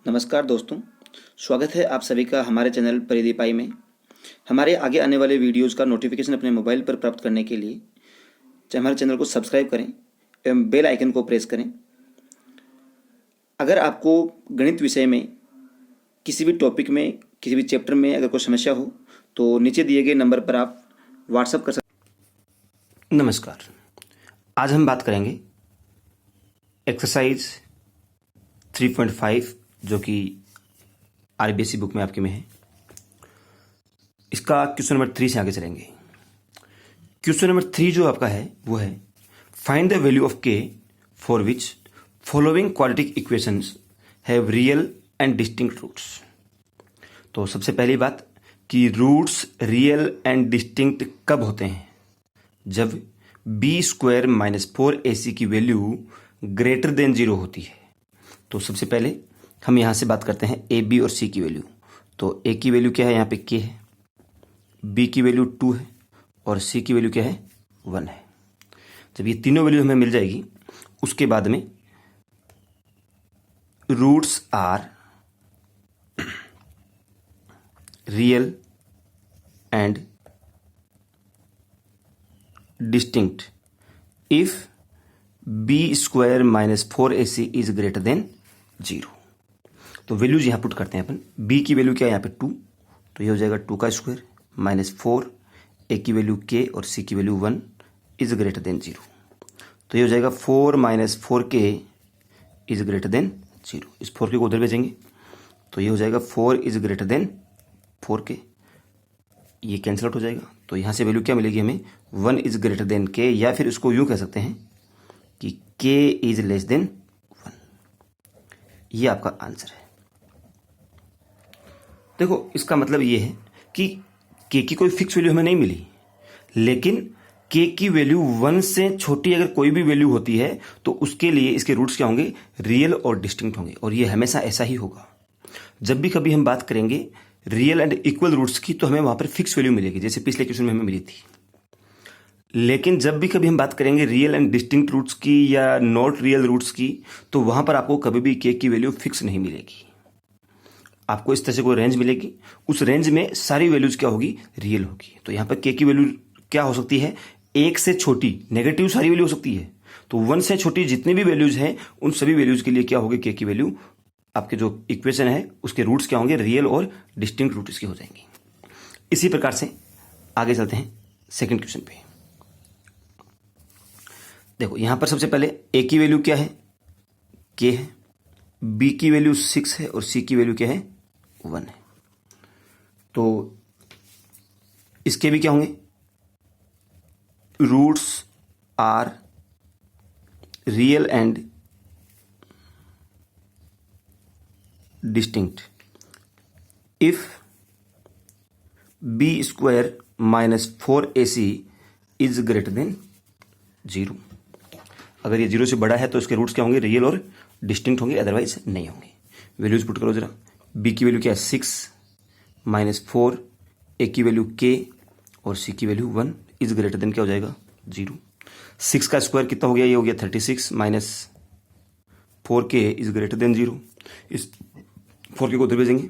नमस्कार दोस्तों, स्वागत है आप सभी का हमारे चैनल परिदीप आई में। हमारे आगे आने वाले वीडियोज़ का नोटिफिकेशन अपने मोबाइल पर प्राप्त करने के लिए हमारे चैनल को सब्सक्राइब करें एवं बेल आइकन को प्रेस करें। अगर आपको गणित विषय में किसी भी टॉपिक में, किसी भी चैप्टर में अगर कोई समस्या हो तो नीचे दिए गए नंबर पर आप व्हाट्सएप कर सकते। नमस्कार, आज हम बात करेंगे एक्सरसाइज 3.5 जो कि आरबीएसई बुक में आपके में है। इसका क्वेश्चन नंबर 3 से आगे चलेंगे। क्वेश्चन नंबर 3 जो आपका है वो है find the value of k for which following quadratic equations have real and distinct roots. तो सबसे पहली बात कि रूट्स रियल एंड डिस्टिंक्ट कब होते हैं? जब b² - 4ac की वैल्यू ग्रेटर देन 0 होती है। तो सबसे पहले हम यहां से बात करते हैं ए बी और सी की वैल्यू। तो ए की वैल्यू क्या है? यहाँ पे k है, बी की वैल्यू 2 है और सी की वैल्यू क्या है? 1 है। जब ये तीनों वैल्यू हमें मिल जाएगी उसके बाद में roots are real and distinct if b² - 4ac is greater than 0। तो वैल्यूज यहां पुट करते हैं अपन। b की वैल्यू क्या है? यहाँ पे 2, तो ये हो जाएगा 2 का स्क्वायर -4, a की वैल्यू k और c की वैल्यू 1 इज ग्रेटर देन 0। तो ये हो जाएगा 4 - 4k इज ग्रेटर देन 0। इस 4k को उधर भेजेंगे तो ये हो जाएगा 4 इज ग्रेटर देन 4k। ये कैंसिल आउट हो जाएगा। तो यहां से वैल्यू क्या मिलेगी हमें? 1 इज ग्रेटर देन k, या फिर इसको यूं कह सकते हैं कि k इज लेस देन 1। ये आपका आंसर है। देखो, इसका मतलब ये है कि k की कोई फिक्स वैल्यू हमें नहीं मिली, लेकिन k की वैल्यू 1 से छोटी अगर कोई भी वैल्यू होती है तो उसके लिए इसके रूट्स क्या होंगे? रियल और डिस्टिंक्ट होंगे। और ये हमेशा ऐसा ही होगा। जब भी कभी हम बात करेंगे रियल एंड इक्वल रूट्स की तो हमें वहां पर फिक्स वैल्यू मिलेगी, जैसे पिछले क्वेश्चन में हमें मिली थी। लेकिन जब भी कभी हम बात करेंगे रियल एंड डिस्टिंक्ट रूट्स की या नॉट रियल रूट्स की, तो वहां पर आपको कभी भी k की वैल्यू फिक्स नहीं मिलेगी। आपको इस तरह से कोई रेंज मिलेगी, उस रेंज में सारी वैल्यूज क्या होगी? रियल होगी। तो यहां पर k की वैल्यू क्या हो सकती है? 1 से छोटी नेगेटिव सारी वैल्यू हो सकती है। तो 1 से छोटी जितनी भी वैल्यूज हैं उन सभी वैल्यूज के लिए क्या होगी? k की वैल्यू, आपके जो इक्वेशन है उसके रूट्स क्या होंगे? रियल और डिस्टिंक्ट रूट इसके हो जाएंगे। इसी प्रकार से आगे चलते हैं सेकेंड क्वेश्चन पे। देखो, यहां पर सबसे पहले a की वैल्यू क्या है? k है, b की वैल्यू 6 है और c की वैल्यू क्या है? 1 है। तो इसके भी क्या होंगे? Roots are real and distinct if b² - 4ac is greater than 0। अगर ये 0 से बड़ा है तो इसके रूट्स क्या होंगे? रियल और डिस्टिंक्ट होंगे, अदरवाइज नहीं होंगे। वैल्यूज पुट करो जरा। b की वैल्यू क्या है? 6 - 4, a की वैल्यू k और c की वैल्यू 1 इज ग्रेटर देन क्या हो जाएगा? 0। 6 का स्क्वायर कितना हो गया? ये हो गया 36 - 4k इज ग्रेटर देन 0। इस 4k को उधर भेजेंगे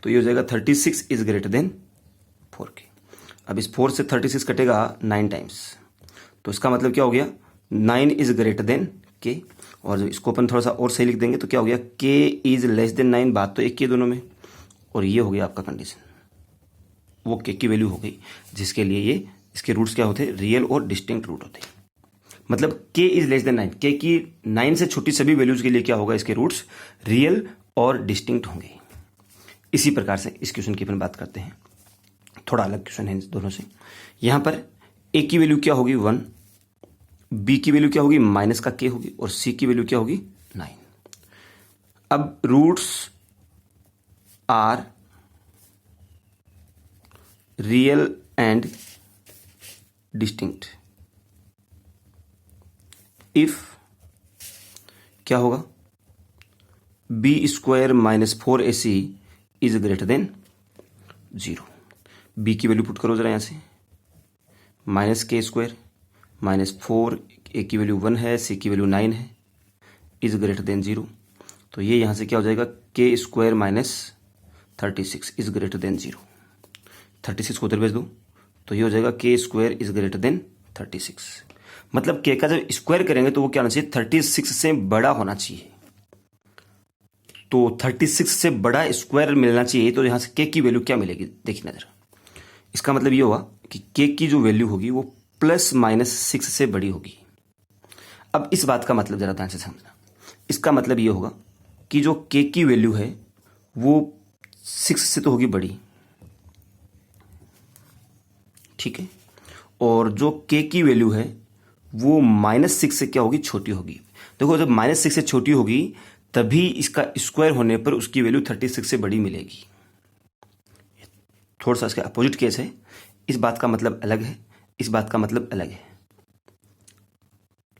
तो ये हो जाएगा 36 इज ग्रेटर देन 4k। अब इस 4 से 36 कटेगा 9 टाइम्स, तो इसका मतलब क्या हो गया? 9 इज ग्रेटर देन k। और जो इसको अपन थोड़ा सा और सही लिख देंगे तो क्या हो गया? k is less then 9। बात तो एक की है दोनों में, और ये हो गया आपका कंडीशन। वो k की वैल्यू हो गई जिसके लिए ये इसके रूट्स क्या होते हैं? रियल और डिस्टिंक्ट रूट होते हैं। मतलब k is less then 9, k की 9 से छोटी सभी वैल्यूज के लिए क्या होगा? इसके रूट्स रियल और डिस्टिंक्ट होंगे। इसी प्रकार से इस क्वेश्चन की अपन बात करते हैं। थोड़ा अलग क्वेश्चन है दोनों से। यहां पर a की वैल्यू क्या होगी? 1, b की वैल्यू क्या होगी? माइनस का k होगी, और c की वैल्यू क्या होगी? 9। अब roots are real and distinct if क्या होगा? b² - 4ac is greater than 0। b की वैल्यू पुट करो जरा यहां से। -k² -4, a की वैल्यू 1 है, c की वैल्यू 9 है, इज ग्रेटर देन 0। तो ये यहाँ से क्या हो जाएगा, के square minus 36 is greater than 0। 36 को उधर भेज दो तो ये हो जाएगा के स्क्वायर इज ग्रेटर देन 36। मतलब के का जब स्क्वायर करेंगे तो वो क्या होना चाहिए, 36 से बड़ा होना चाहिए। तो 36 से बड़ा स्क्वायर मिलना चाहिए। तो यहां से के की वैल्यू क्या मिलेगी, देखिए नजर। इसका मतलब ये होगा कि के की जो वैल्यू होगी वो प्लस माइनस 6 से बड़ी होगी। अब इस बात का मतलब जरा ध्यान से समझना। इसका मतलब ये होगा कि जो के की वैल्यू है वो 6 से तो होगी बड़ी, ठीक है, और जो के की वैल्यू है वो -6 से क्या होगी, छोटी होगी। देखो जब -6 से छोटी होगी तभी इसका स्क्वायर होने पर उसकी वैल्यू 36 से बड़ी मिलेगी। थोड़ा सा इसका अपोजिट केस है। इस बात का मतलब अलग है, इस बात का मतलब अलग है।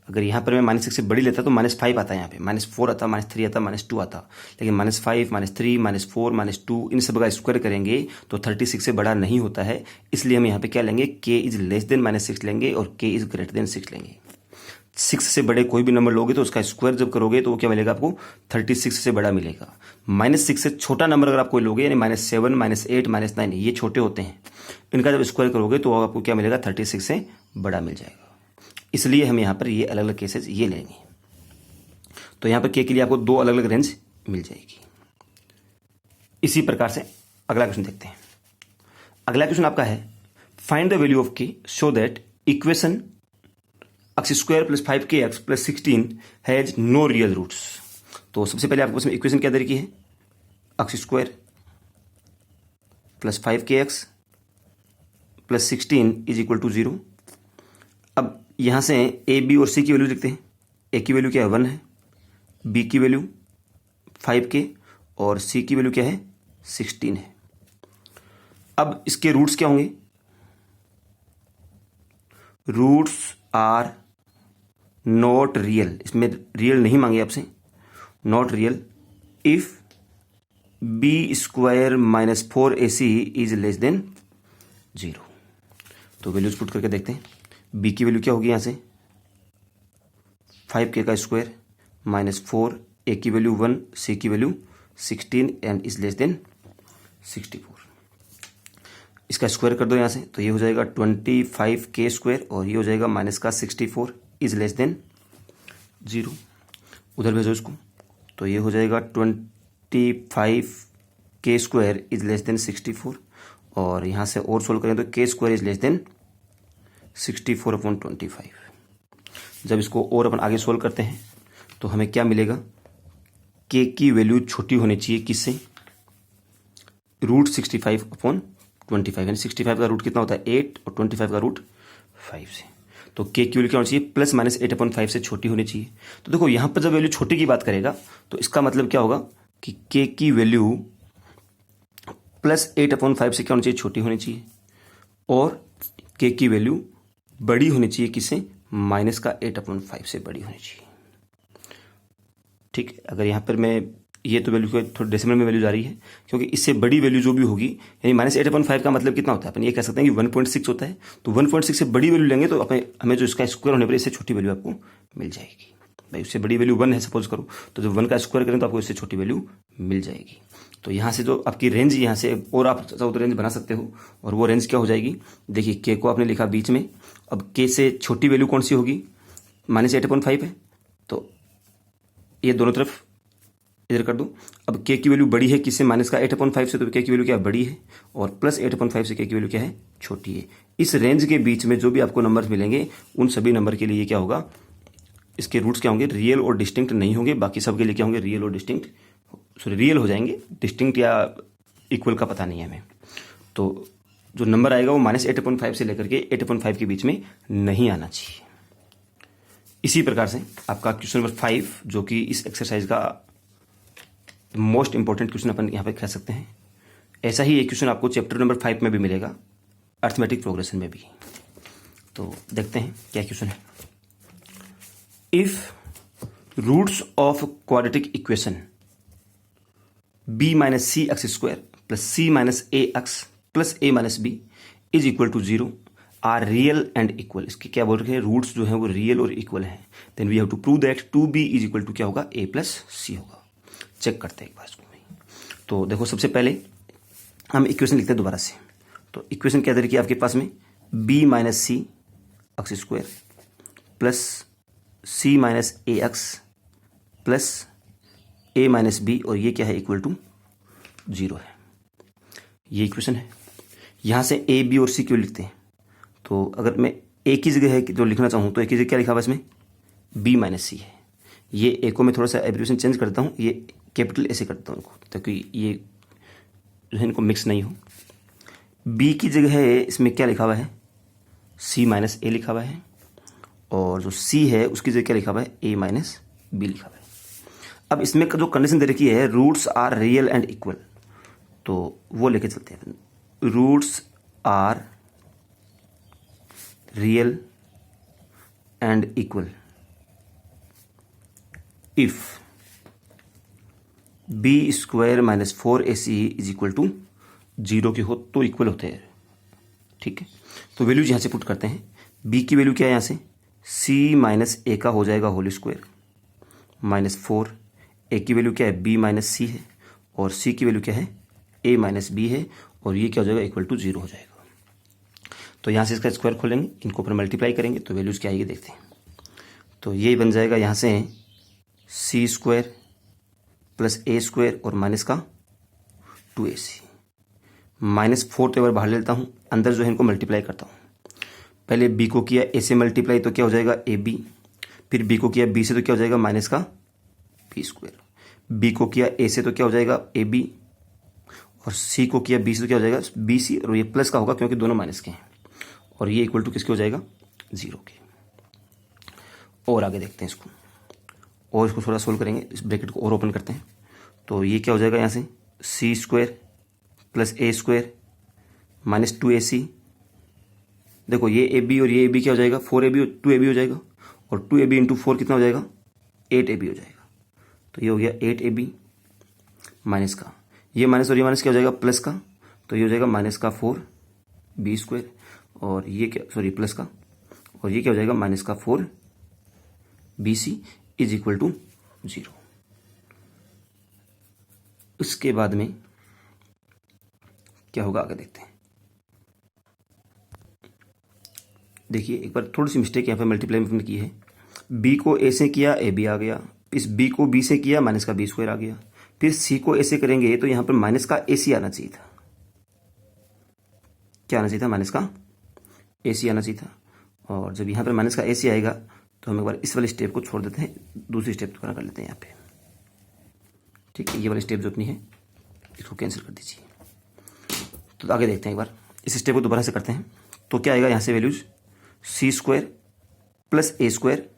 अगर यहां पर मैं -6 से बड़ी लेता तो -5 आता है, यहाँ पे -4 आता, -3 आता, -2 आता। लेकिन -5, -3, -4, -2 इन सब का स्क्वायर करेंगे तो 36 से बड़ा नहीं होता है। इसलिए हम यहाँ पे क्या लेंगे, k इज लेस देन -6 लेंगे और k इज ग्रेटर देन 6 लेंगे। 6 से बड़े कोई भी नंबर लोगे तो उसका स्क्वायर जब करोगे तो वो क्या मिलेगा आपको, 36 से बड़ा मिलेगा। -6 से छोटा नंबर अगर आप कोई लोगे, यानी -7, -8, -9, ये छोटे होते हैं, इनका जब स्क्वायर करोगे तो आपको क्या मिलेगा, 36 से बड़ा मिल जाएगा। इसलिए हम यहाँ पर ये अलग अलग केसेस ये लेंगे। तो यहाँ पर के लिए आपको 2 अलग अलग रेंज मिल जाएगी। इसी प्रकार से अगला क्वेश्चन देखते हैं। अगला क्वेश्चन आपका है, find the value of k so that equation x square plus 5kx plus 16 has no real roots. तो सबसे पहले आपको इसमें इक्वेशन क्या दे रखी है, x square plus 5kx plus 16 is equal to 0। अब यहां से ए बी और सी की वैल्यू देखते हैं। ए की वैल्यू क्या है, 1 है, बी की वैल्यू 5k और सी की वैल्यू क्या है, 16 है। अब इसके रूट्स क्या होंगे, रूट्स आर नॉट रियल, इसमें रियल नहीं मांगे आपसे, not real if B square minus 4ac is less than 0। तो वैल्यूज पुट करके देखते हैं। बी की वैल्यू क्या होगी, यहां से 5k का स्क्वायर -4, ए की वैल्यू 1, सी की value 16 and is less then 64। इसका स्क्वायर कर दो यहां से, तो ये हो जाएगा 25k स्क्वायर और ये हो जाएगा माइनस का 64 इज लेस देन 0। उधर भेजो इसको, तो ये हो जाएगा 25k square is less then 64 और यहां से और सोल्व करें तो k square is less then 64/25। जब इसको और अपन आगे सोल्व करते हैं तो हमें क्या मिलेगा, k की वैल्यू छोटी होनी चाहिए किससे, √65/25, यानी 65 का रूट कितना होता है 8 और 25 का रूट 5 से। तो k की वैल्यू क्या होनी चाहिए, +-8/5 से छोटी होनी चाहिए। तो देखो यहां पर जब वैल्यू छोटी की बात करेगा तो इसका मतलब क्या होगा कि k की वैल्यू +8/5 से क्या होनी चाहिए, छोटी होनी चाहिए, और k की वैल्यू बड़ी होनी चाहिए किससे, -8/5 से बड़ी होनी चाहिए। ठीक है, अगर यहां पर मैं ये तो वैल्यू थोड़ी डेसिमल में वैल्यू जा रही है, क्योंकि इससे बड़ी वैल्यू जो भी होगी, यानी -8/5 का मतलब कितना होता है, अपन ये कह सकते हैं कि 1.6 होता है। तो 1.6 से बड़ी वैल्यू लेंगे तो हमें जो इसका स्क्वायर होने पर इससे छोटी वैल्यू आपको मिल जाएगी। भाई उससे बड़ी वैल्यू 1 है सपोज करो, तो जब 1 का स्क्वायर करें तो आपको इससे छोटी वैल्यू मिल जाएगी। तो यहाँ से जो आपकी रेंज यहाँ से और आप चाहो तो रेंज बना सकते हो, और वो रेंज क्या हो जाएगी, देखिए के को आपने लिखा बीच में, अब के से छोटी वैल्यू कौन सी होगी, -8/5 है, तो ये दोनों तरफ इधर कर दो। अब k की वैल्यू बड़ी है किससे, -8/5 से, तो k की वैल्यू क्या है, बड़ी है, और +8/5 से k की वैल्यू क्या है, छोटी है। इस रेंज के बीच में जो भी आपको नंबर मिलेंगे उन सभी नंबर के लिए क्या होगा, इसके रूट्स क्या होंगे, रियल और डिस्टिंक्ट नहीं होंगे। बाकी सबके लिए क्या होंगे, रियल और डिस्टिंक्ट, सॉरी रियल हो जाएंगे, डिस्टिंक्ट या इक्वल का पता नहीं है हमें। तो जो नंबर आएगा वो -8/5 से लेकर के 8/5 के बीच में नहीं आना चाहिए। इसी प्रकार से आपका क्वेश्चन नंबर 5, जो कि इस एक्सरसाइज का मोस्ट इंपॉर्टेंट क्वेश्चन अपन यहाँ पे कह सकते हैं, ऐसा ही एक क्वेश्चन आपको चैप्टर नंबर 5 में भी मिलेगा, अर्थमेटिक प्रोग्रेशन में भी। तो देखते हैं क्या क्वेश्चन है। If roots of quadratic equation b - cx² plus c - ax plus a - b is equal to 0 are real and equal, इसके क्या बोल रहे हैं, रूट्स जो है वो रियल और इक्वल हैं, then we have to prove that 2b is equal to क्या होगा, a + c होगा। चेक करते हैं एक बार इसको। तो देखो सबसे पहले हम इक्वेशन लिखते हैं दोबारा से। तो इक्वेशन क्या दे रखी है आपके पास में, बी माइनस सी एक्स स्क्वायर प्लस सी माइनस ए एक्स प्लस ए माइनस बी, और ये क्या है इक्वल टू 0 है। ये इक्वेशन है। यहाँ से ए बी और सी क्यों लिखते हैं, तो अगर मैं ए की जगह है जो लिखना चाहूँ तो ए की जगह क्या लिखा हुआ इसमें, बी माइनस सी है। ये ए को मैं थोड़ा सा एब्रिविएशन चेंज करता हूँ, ये कैपिटल ऐसे करता हूँ इनको, ताकि ये जो है इनको मिक्स नहीं हो। बी की जगह है इसमें क्या लिखा हुआ है, सी माइनस ए लिखा हुआ है, और जो सी है उसकी जगह क्या लिखा हुआ है, ए माइनस बी लिखा हुआ है। अब इसमें जो कंडीशन दे रखी है, roots are real and equal, तो वो लेके चलते हैं। Roots are real and equal if B square minus 4ac is equal to 0 की हो तो इक्वल होते हैं। ठीक है, तो वैल्यूज यहाँ से पुट करते हैं। b की वैल्यू क्या है यहाँ से, c माइनस ए का हो जाएगा होल स्क्वायर माइनस 4, ए की वैल्यू क्या है, b माइनस सी है, और c की वैल्यू क्या है, a माइनस बी है, और ये क्या हो जाएगा, इक्वल टू 0 हो जाएगा। तो यहाँ से इसका स्क्वायर खोलेंगे, इनको ऊपर मल्टीप्लाई करेंगे तो वैल्यूज क्या आएगी देखते हैं। तो ये बन जाएगा यहाँ से सी स्क्वायर प्लस ए स्क्वायर और माइनस का 2ac, माइनस 4 तो एक बार बाहर ले लेता हूँ, अंदर जो है इनको मल्टीप्लाई करता हूँ। पहले b को किया a से मल्टीप्लाई तो क्या हो जाएगा ab, फिर b को किया b से तो क्या हो जाएगा माइनस का b स्क्वायर, b को किया a से तो क्या हो जाएगा ab, और c को किया b से तो क्या हो जाएगा bc, और ये प्लस का होगा क्योंकि दोनों माइनस के हैं, और ये इक्वल टू किसके हो जाएगा, 0 के। और आगे देखते हैं इसको, और इसको थोड़ा सोल्व करेंगे, इस ब्रैकेट को और ओपन करते हैं। तो ये क्या हो जाएगा यहाँ से, सी स्क्वायर प्लस ए स्क्वायर माइनस 2ac, देखो ये ए बी और ये ए बी क्या हो जाएगा, 4ab और 2ab हो जाएगा, और 2ab इंटू 4 कितना हो जाएगा, 8ab हो जाएगा। तो ये हो गया 8ab माइनस का, ये माइनस और ये माइनस क्या हो जाएगा, प्लस का, तो ये हो जाएगा माइनस का 4b स्क्वायर, और ये क्या, सॉरी प्लस का, और ये क्या हो जाएगा माइनस का 4bc इज इक्वल टू 0। उसके बाद में क्या होगा आगे देखते हैं। देखिए एक बार थोड़ी सी मिस्टेक यहाँ पे मल्टीप्लाई में की है, b को a से किया a b आ गया, इस b को b से किया माइनस का b स्क्वायर आ गया, फिर c को a से करेंगे तो यहाँ पर माइनस का ac आना चाहिए था। क्या आना चाहिए था, माइनस का ac आना चाहिए था। और जब यहाँ पर माइनस का ac आएगा तो हम एक बार इस वाले स्टेप को छोड़ देते हैं, दूसरी स्टेप दोबारा कर लेते हैं यहाँ पे। ठीक है, ये वाली स्टेप जो अपनी है इसको कैंसिल कर दीजिए। तो आगे देखते हैं एक बार, इस स्टेप को दोबारा से करते हैं। तो क्या आएगा यहाँ से वैल्यूज, सी स्क्वायर प्लस ए स्क्वायर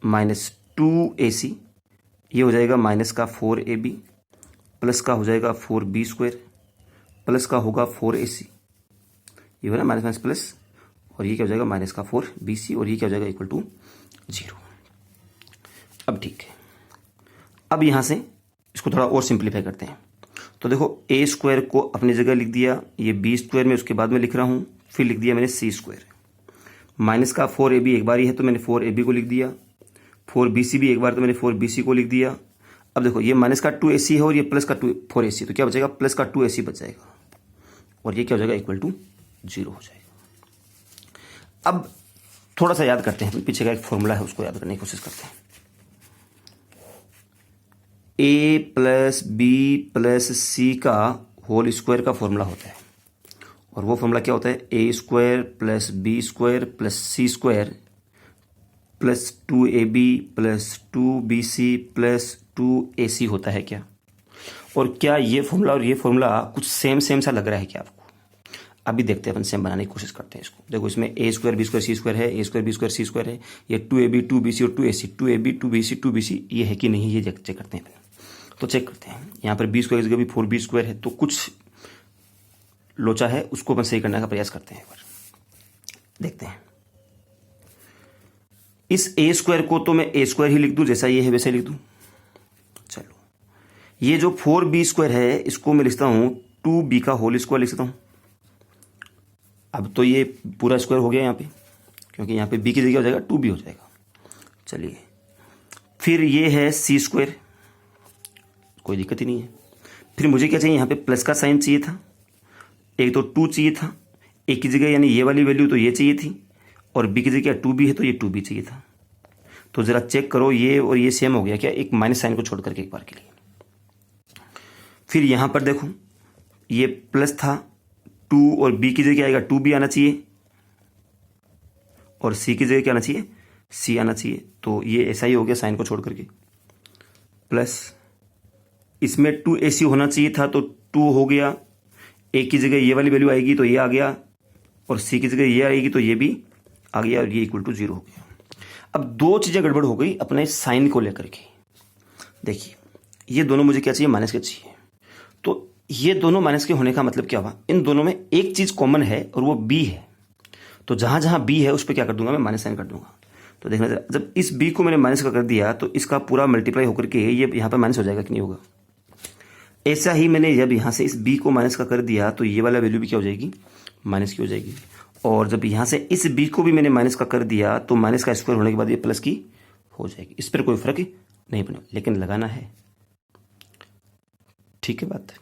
माइनस 2ac, ये हो जाएगा माइनस का 4ab, प्लस का हो जाएगा 4b स्क्वायर, प्लस का होगा 4ac, ये हो ना माइनस माइनस प्लस, और ये क्या हो जाएगा माइनस का 4bc, और ये क्या हो जाएगा इक्वल टू 0। अब ठीक है, अब यहाँ से इसको थोड़ा और सिंप्लीफाई करते हैं। तो देखो ए स्क्वायर को अपनी जगह लिख दिया, ये बी स्क्वायर में उसके बाद में लिख रहा हूँ, फिर लिख दिया मैंने सी स्क्वायर, माइनस का 4ab एक बार ही है तो मैंने 4ab को लिख दिया, 4bc भी एक बार तो मैंने 4bc को लिख दिया। अब देखो ये माइनस का 2ac है और ये प्लस का 4ac, तो क्या बचेगा, प्लस का 2ac बच जाएगा, और ये क्या हो जाएगा इक्वल टू 0 हो जाएगा। अब थोड़ा सा याद करते हैं, पीछे का एक फॉर्मूला है उसको याद करने की कोशिश करते हैं। a प्लस बी प्लस सी का होल स्क्वायर का फॉर्मूला होता है, और वो फॉर्मूला क्या होता है, a square plus B square plus C square plus 2ab plus 2bc plus 2ac होता है क्या। और क्या ये फॉर्मूला और ये फॉर्मूला कुछ सेम सा लग रहा है क्या आपको, अभी देखते हैं, अपन सेम बनाने की कोशिश करते हैं इसको। देखो इसमें a square B square C square है, a square B square C square है, ये 2ab 2bc और 2ac, 2ab 2bc 2bc ये है कि नहीं, ये चेक करते हैं। तो चेक करते हैं, यहाँ पर बी स्क्वायर की जगह भी 4b स्क्वायर है, तो कुछ लोचा है, उसको अपन सही करने का प्रयास करते हैं। एक बार देखते हैं, इस a स्क्वायर को तो मैं a स्क्वायर ही लिख दूं, जैसा ये है वैसे लिख दूं। चलो ये जो 4b स्क्वायर है इसको मैं लिखता हूं 2b का होल स्क्वायर लिख सकता हूं। अब तो ये पूरा स्क्वायर हो गया यहाँ पे, क्योंकि यहाँ पे b की जगह हो जाएगा 2b हो जाएगा। चलिए फिर ये है c स्क्वायर, कोई दिक्कत ही नहीं है। फिर मुझे क्या चाहिए, यहाँ पे प्लस का साइन चाहिए था, एक तो 2 चाहिए था, ए की जगह यानी ये वाली वैल्यू तो ये चाहिए थी, और बी की जगह 2b है तो ये 2b चाहिए था। तो ज़रा चेक करो ये और ये सेम हो गया क्या, एक माइनस साइन को छोड़ करके एक बार के लिए। फिर यहाँ पर देखो ये प्लस था, 2 और बी की जगह आएगा 2b आना चाहिए, और सी की जगह क्या आना चाहिए, सी आना चाहिए। तो ये ऐसा ही हो गया साइन को छोड़ करके। प्लस इसमें 2ac होना चाहिए था तो 2 हो गया, ए की जगह ये वाली वैल्यू आएगी तो ये आ गया, और सी की जगह ये आएगी तो ये भी आ गया, और ये इक्वल टू 0 हो गया। अब दो चीज़ें गड़बड़ हो गई अपने साइन को लेकर के। देखिए ये दोनों मुझे क्या चाहिए, माइनस के चाहिए। तो ये दोनों माइनस के होने का मतलब क्या हुआ, इन दोनों में एक चीज़ कॉमन है और वो b है। तो जहाँ जहाँ b है उस पर क्या कर दूंगा मैं, माइनस साइन कर दूंगा। तो देखना जरा, जब इस b को मैंने माइनस का कर दिया तो इसका पूरा मल्टीप्लाई होकर के ये यहाँ पर माइनस हो जाएगा कि नहीं होगा। ऐसा ही मैंने जब यहाँ से इस b को माइनस का कर दिया तो ये वाला वैल्यू भी क्या हो जाएगी, माइनस की हो जाएगी। और जब यहाँ से इस b को भी मैंने माइनस का कर दिया तो माइनस का स्क्वायर होने के बाद ये प्लस की हो जाएगी। इस पर कोई फर्क नहीं पड़ेगा, लेकिन लगाना है। ठीक है बात।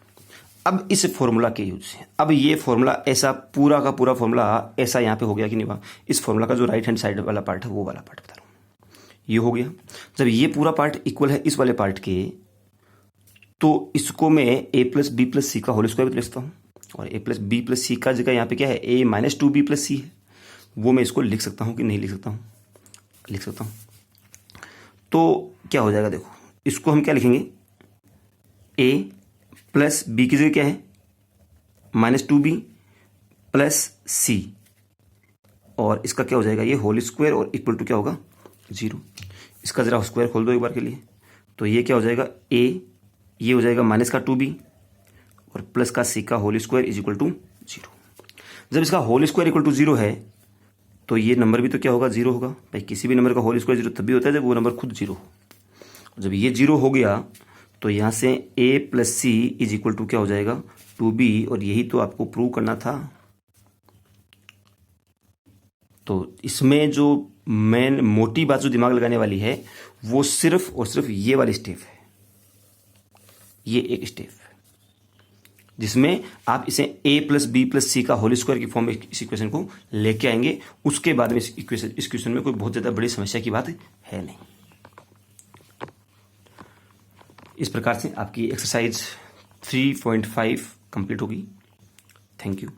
अब इस फॉर्मूला के यूज से, अब ये फॉर्मूला ऐसा पूरा का पूरा फॉर्मूला ऐसा यहाँ पे हो गया कि नहीं हुआ। इस फॉर्मूला का जो राइट हैंड साइड वाला पार्ट है वो वाला पार्ट बता रहा हूँ, ये हो गया। जब ये पूरा पार्ट इक्वल है इस वाले पार्ट के, तो इसको मैं a प्लस बी प्लस सी का होल स्क्वायर भी लिख सकता हूँ, और a प्लस बी प्लस सी का जगह यहाँ पे क्या है, a माइनस 2b प्लस सी है, वो मैं इसको लिख सकता हूँ कि नहीं लिख सकता हूँ, लिख सकता हूँ। तो क्या हो जाएगा, देखो इसको हम क्या लिखेंगे, a प्लस बी की जगह क्या है, माइनस 2b प्लस सी, और इसका क्या हो जाएगा, ये होल स्क्वायर और इक्वल टू क्या होगा, 0। इसका जरा स्क्वायर खोल दो एक बार के लिए, तो ये क्या हो जाएगा, a ये हो जाएगा माइनस का 2b और प्लस का c का whole square is equal to 0। जब इसका होल स्क्वायर इक्वल टू 0 है तो ये नंबर भी तो क्या होगा, 0 होगा। भाई किसी भी नंबर का होल स्क्वायर 0 तब भी होता है जब वो नंबर खुद 0 हो। जब ये 0 हो गया तो यहाँ से a plus C is equal to क्या हो जाएगा, 2b, और यही तो आपको प्रूव करना था। तो इसमें जो मेन मोटी बात जो दिमाग लगाने वाली है वो सिर्फ और सिर्फ ये वाली स्टेप है, ये एक स्टेप है जिसमें आप इसे a प्लस बी प्लस सी का होल स्क्वायर की फॉर्म में इस इक्वेशन को लेके आएंगे। उसके बाद में इस इक्वेशन में कोई बहुत ज़्यादा बड़ी समस्या की बात है नहीं। इस प्रकार से आपकी एक्सरसाइज 3.5 कंप्लीट होगी। Thank you.